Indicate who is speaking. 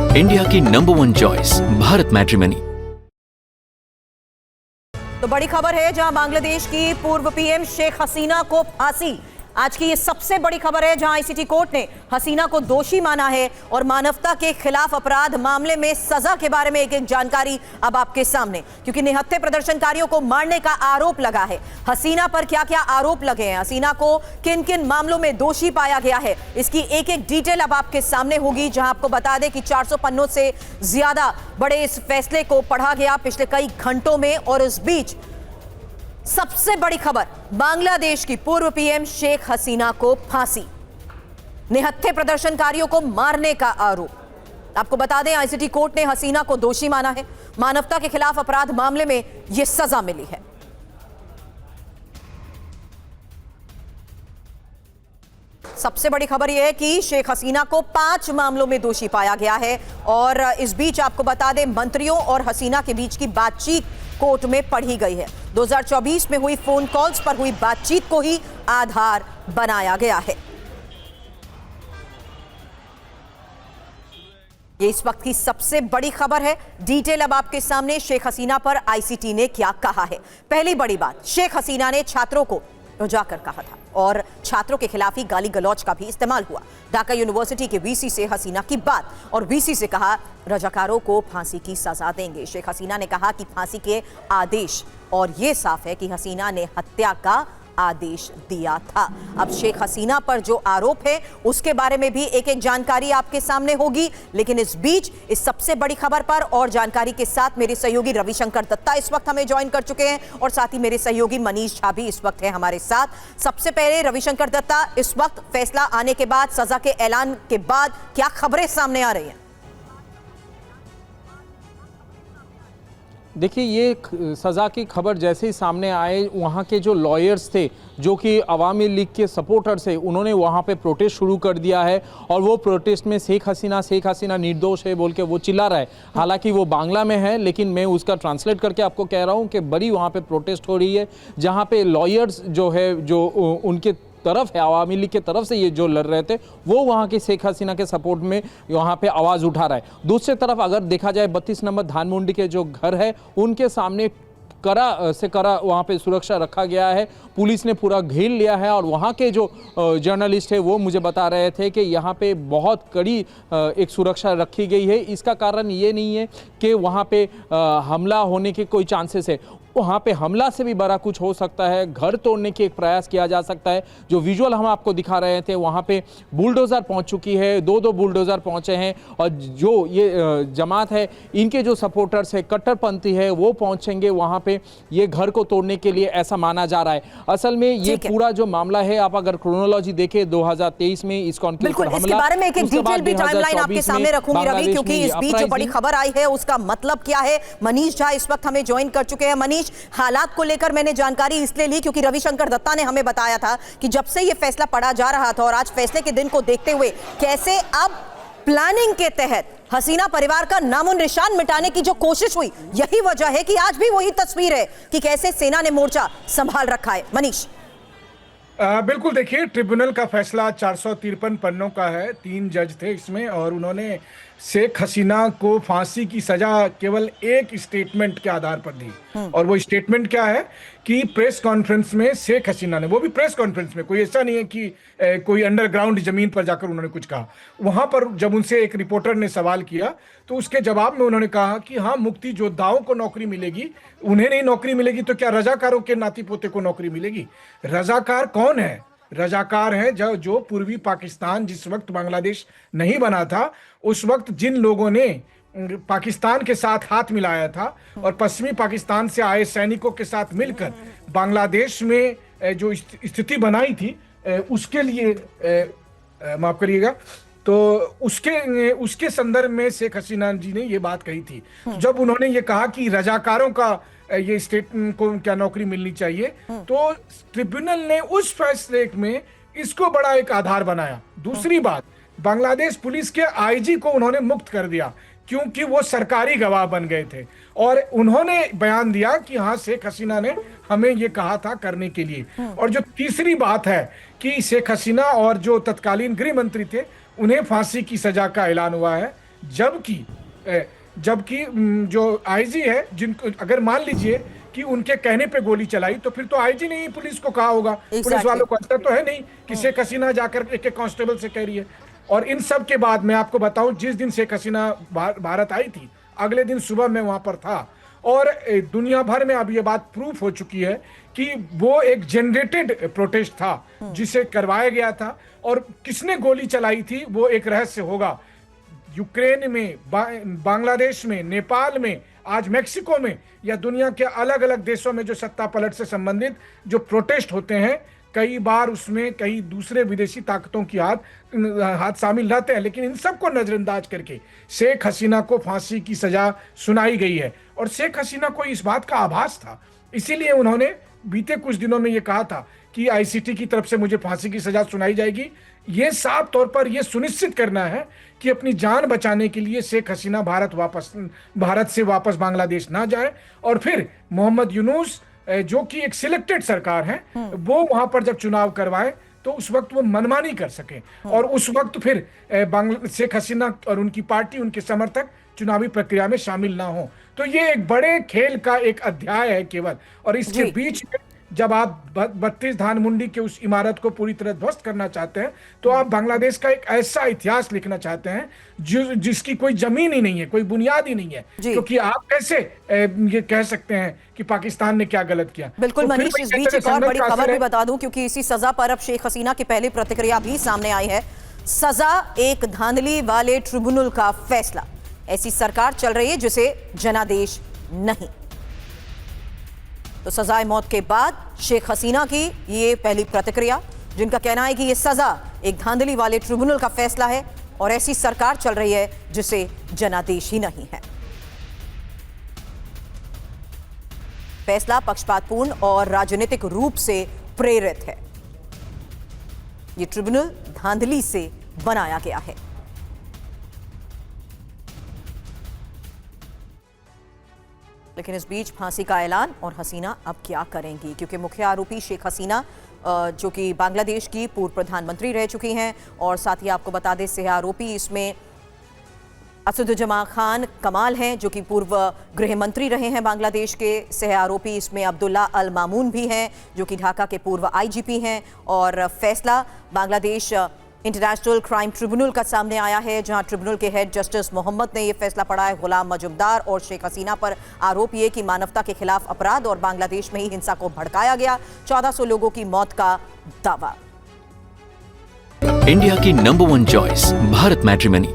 Speaker 1: India की number 1 choice Bharat matrimony.
Speaker 2: तो बड़ी खबर है, जहां बांग्लादेश की पूर्व पीएम शेख हसीना को फांसी। आज की ये सबसे बड़ी खबर है, जहां आईसीटी कोर्ट ने हसीना को दोषी माना है और मानवता के खिलाफ अपराध मामले में सजा के बारे में एक एक जानकारी अब आपके सामने, क्योंकि निहत्थे प्रदर्शनकारियों को मारने का आरोप लगा है। हसीना पर क्या क्या आरोप लगे हैं, हसीना को किन किन मामलों में दोषी पाया गया है, इसकी एक एक डिटेल अब आपके सामने होगी। जहां आपको बता दें कि 400 पन्नों से ज्यादा बड़े इस फैसले को पढ़ा गया पिछले कई घंटों में। और इस बीच सबसे बड़ी खबर, बांग्लादेश की पूर्व पीएम शेख हसीना को फांसी, निहत्थे प्रदर्शनकारियों को मारने का आरोप। आपको बता दें, आईसीटी कोर्ट ने हसीना को दोषी माना है, मानवता के खिलाफ अपराध मामले में यह सजा मिली है। सबसे बड़ी खबर यह है कि शेख हसीना को 5 मामलों में दोषी पाया गया है। और इस बीच आपको बता दें, मंत्रियों और हसीना के बीच की बातचीत कोर्ट में पढ़ी गई है। 2024 में हुई फोन कॉल्स पर हुई बातचीत को ही आधार बनाया गया है। ये इस वक्त की सबसे बड़ी खबर है। डिटेल अब आपके सामने। शेख हसीना पर आईसीटी ने क्या कहा है। पहली बड़ी बात, शेख हसीना ने छात्रों को जाकर कहा था और छात्रों के खिलाफ ही गाली गलौज का भी इस्तेमाल हुआ। ढाका यूनिवर्सिटी के वीसी से हसीना की बात, और वीसी से कहा रजाकारों को फांसी की सजा देंगे। शेख हसीना ने कहा कि फांसी के आदेश, और यह साफ है कि हसीना ने हत्या का आदेश दिया था। अब शेख हसीना पर जो आरोप है उसके बारे में भी एक एक जानकारी आपके सामने होगी। लेकिन इस बीच इस सबसे बड़ी खबर पर और जानकारी के साथ मेरे सहयोगी रविशंकर दत्ता इस वक्त हमें ज्वाइन कर चुके हैं, और साथ ही मेरे सहयोगी मनीष झा भी इस वक्त है हमारे साथ। सबसे पहले रविशंकर दत्ता, इस वक्त फैसला आने के बाद, सजा के ऐलान के बाद क्या खबरें सामने आ रही हैं?
Speaker 3: देखिए, ये सज़ा की खबर जैसे ही सामने आए, वहाँ के जो लॉयर्स थे जो कि अवामी लीग के सपोर्टर्स है, उन्होंने वहाँ पे प्रोटेस्ट शुरू कर दिया है। और वो प्रोटेस्ट में शेख हसीना निर्दोष है बोल के वो चिल्ला रहा है। हालांकि वो बांग्ला में है, लेकिन मैं उसका ट्रांसलेट करके आपको कह रहा हूँ कि बड़ी वहाँ पे प्रोटेस्ट हो रही है, जहाँ पे लॉयर्स जो है, जो उनके तरफ है, अवामी लीग के तरफ से ये जो लड़ रहे थे, वो वहाँ के शेख हसीना के सपोर्ट में वहाँ पे आवाज़ उठा रहा है। दूसरी तरफ अगर देखा जाए, 32 नंबर धानमुंडी के जो घर है, उनके सामने कड़ा से कड़ा वहाँ पे सुरक्षा रखा गया है। पुलिस ने पूरा घेर लिया है। और वहाँ के जो जर्नलिस्ट है वो मुझे बता रहे थे कि यहाँ पे बहुत कड़ी एक सुरक्षा रखी गई है। इसका कारण ये नहीं है कि वहाँ पे हमला होने के कोई चांसेस है, वहाँ पे हमला से भी बड़ा कुछ हो सकता है, घर तोड़ने की एक प्रयास किया जा सकता है। जो विजुअल हम आपको दिखा रहे थे, वहाँ पे बुलडोज़र पहुँच चुकी है, 2 बुलडोज़र पहुँचे हैं। और जो ये जमात है, इनके जो सपोर्टर्स है, कट्टरपंथी है, वो पहुँचेंगे वहाँ पे ये घर को तोड़ने के लिए, ऐसा माना जा रहा है। असल में ये पूरा जो मामला है, आप अगर क्रोनोलॉजी देखें, 2023 में इस कॉन्फ्लिक्ट पर हमला,
Speaker 2: इसके बारे में एक डिटेल भी टाइमलाइन आपके सामने रखूंगी रवि, क्योंकि इस बीच जो बड़ी खबर आई है उसका मतलब क्या है। मनीष झा इस वक्त हमें ज्वाइन कर चुके हैं। मनीष, हालात को लेकर मैंने जानकारी इसलिए ली क्योंकि रविशंकर दत्ता ने हमें बताया था कि जब से ये फैसला पड़ा जा रहा था और आज फैसले के दिन को देखते हुए कैसे अब प्लानिंग के तहत हसीना परिवार का नामो निशान मिटाने की जो कोशिश हुई, यही वजह है कि आज भी वही तस्वीर है कि कैसे सेना ने मोर्चा संभाल रखा है। मनीष,
Speaker 4: बिल्कुल, देखिए, ट्रिब्यूनल का फैसला 453 पन्नों का है। 3 जज थे इसमें, और उन्होंने शेख हसीना को फांसी की सजा केवल एक स्टेटमेंट के आधार पर दी। और वो स्टेटमेंट क्या है कि प्रेस कॉन्फ्रेंस में शेख हसीना ने, वो भी प्रेस कॉन्फ्रेंस में, कोई ऐसा नहीं है कि कोई अंडरग्राउंड जमीन पर जाकर उन्होंने कुछ कहा। वहां पर जब उनसे एक रिपोर्टर ने सवाल किया तो उसके जवाब में उन्होंने कहा कि हाँ, मुक्ति योद्धाओं को नौकरी मिलेगी, उन्हें नहीं नौकरी मिलेगी तो क्या रजाकारों के नाती पोते को नौकरी मिलेगी? रजाकार कौन है? रजाकार है जो पूर्वी पाकिस्तान, जिस वक्त बांग्लादेश नहीं बना था, उस वक्त जिन लोगों ने पाकिस्तान के साथ हाथ मिलाया था और पश्चिमी पाकिस्तान से आए सैनिकों के साथ मिलकर बांग्लादेश में जो स्थिति बनाई थी, उसके लिए माफ करिएगा, तो उसके संदर्भ में शेख हसीना जी ने ये बात कही थी। जब उन्होंने ये कहा कि रजाकारों का ये स्टेट को क्या नौकरी मिलनी चाहिए, तो ट्रिब्यूनल ने उस फैसले में इसको बड़ा एक आधार बनाया। दूसरी बात, बांग्लादेश पुलिस के आईजी को उन्होंने मुक्त कर दिया क्योंकि वो सरकारी गवाह बन गए थे, और उन्होंने बयान दिया कि हाँ, शेख हसीना ने हमें ये कहा था करने के लिए। और जो तीसरी बात है कि शेख हसीना और जो तत्कालीन गृह मंत्री थे, उन्हें फांसी की सजा का ऐलान हुआ है। जबकि जबकि जो आईजी है, जिनको अगर मान लीजिए कि उनके कहने पे गोली चलाई, तो फिर तो आईजी ने ही पुलिस को कहा होगा। पुलिस वालों को अंतर तो है नहीं कि शेख हसीना जाकर एक कांस्टेबल से कह रही है। और इन सब के बाद मैं आपको बताऊं, जिस दिन शेख हसीना भारत आई थी, अगले दिन सुबह मैं वहां पर था, और दुनिया भर में अब ये बात प्रूफ हो चुकी है कि वो एक जनरेटेड प्रोटेस्ट था जिसे करवाया गया था। और किसने गोली चलाई थी वो एक रहस्य होगा। यूक्रेन में, बांग्लादेश में, नेपाल में, आज मेक्सिको में, या दुनिया के अलग अलग देशों में जो सत्ता पलट से संबंधित जो प्रोटेस्ट होते हैं, कई बार उसमें कई दूसरे विदेशी ताकतों की हाथ शामिल रहते हैं। लेकिन इन सबको नजरअंदाज करके शेख हसीना को फांसी की सजा सुनाई गई है। और शेख हसीना को इस बात का आभास था, इसीलिए उन्होंने बीते कुछ दिनों में यह कहा था कि आईसीटी की तरफ से मुझे फांसी की सजा सुनाई जाएगी। यह साफ तौर पर यह सुनिश्चित करना है कि अपनी जान बचाने के लिए शेख हसीना भारत से वापस बांग्लादेश ना जाए, और फिर मोहम्मद यूनुस जो कि एक सिलेक्टेड सरकार है, वो वहां पर जब चुनाव करवाए तो उस वक्त वो मनमानी कर सके, और उस वक्त फिर शेख हसीना और उनकी पार्टी, उनके समर्थक चुनावी प्रक्रिया में शामिल ना हो। तो ये एक बड़े खेल का एक अध्याय है केवल। और इसके बीच में जब आप 32 धानमुंडी के उस इमारत को पूरी तरह ध्वस्त करना चाहते हैं, तो आप बांग्लादेश का एक ऐसा इतिहास लिखना चाहते हैं जिसकी कोई जमीन ही नहीं है, कोई बुनियाद ही नहीं है। क्योंकि आप कैसे ये कह सकते हैं कि पाकिस्तान ने क्या गलत किया।
Speaker 2: बिल्कुल
Speaker 4: तो
Speaker 2: मनीष, इस बीच एक और बड़ी खबर भी बता दूं, क्योंकि इसी सजा पर अब शेख हसीना की पहली प्रतिक्रिया भी सामने आई है। सजा एक धांधली वाले ट्रिब्यूनल का फैसला। ऐसी सरकार चल रही है जिसे जनादेश नहीं। तो सजाए मौत के बाद शेख हसीना की ये पहली प्रतिक्रिया, जिनका कहना है कि ये सजा एक धांधली वाले ट्रिब्यूनल का फैसला है और ऐसी सरकार चल रही है जिसे जनादेश ही नहीं है। फैसला पक्षपातपूर्ण और राजनीतिक रूप से प्रेरित है। ये ट्रिब्यूनल धांधली से बनाया गया है। लेकिन इस बीच फांसी का ऐलान, और हसीना अब क्या करेंगी, क्योंकि मुख्य आरोपी शेख हसीना जो कि बांग्लादेश की पूर्व प्रधानमंत्री रह चुकी हैं, और साथ ही आपको बता दें सह आरोपी इसमें असदुज्जमा खान कमाल हैं जो कि पूर्व गृह मंत्री रहे हैं बांग्लादेश के। सह आरोपी इसमें अब्दुल्ला अल मामून भी हैं जो कि ढाका के पूर्व आईजीपी हैं। और फैसला बांग्लादेश इंटरनेशनल क्राइम ट्रिब्यूनल का सामने आया है, जहां ट्रिब्यूनल के हेड जस्टिस मोहम्मद ने यह फैसला पढ़ा है। गुलाम मजुमदार और शेख हसीना पर आरोप ये कि मानवता के खिलाफ अपराध और बांग्लादेश में ही हिंसा को भड़काया गया। 1400 लोगों की मौत का दावा।
Speaker 1: इंडिया की नंबर 1 चॉइस भारत मैट्रिमनी।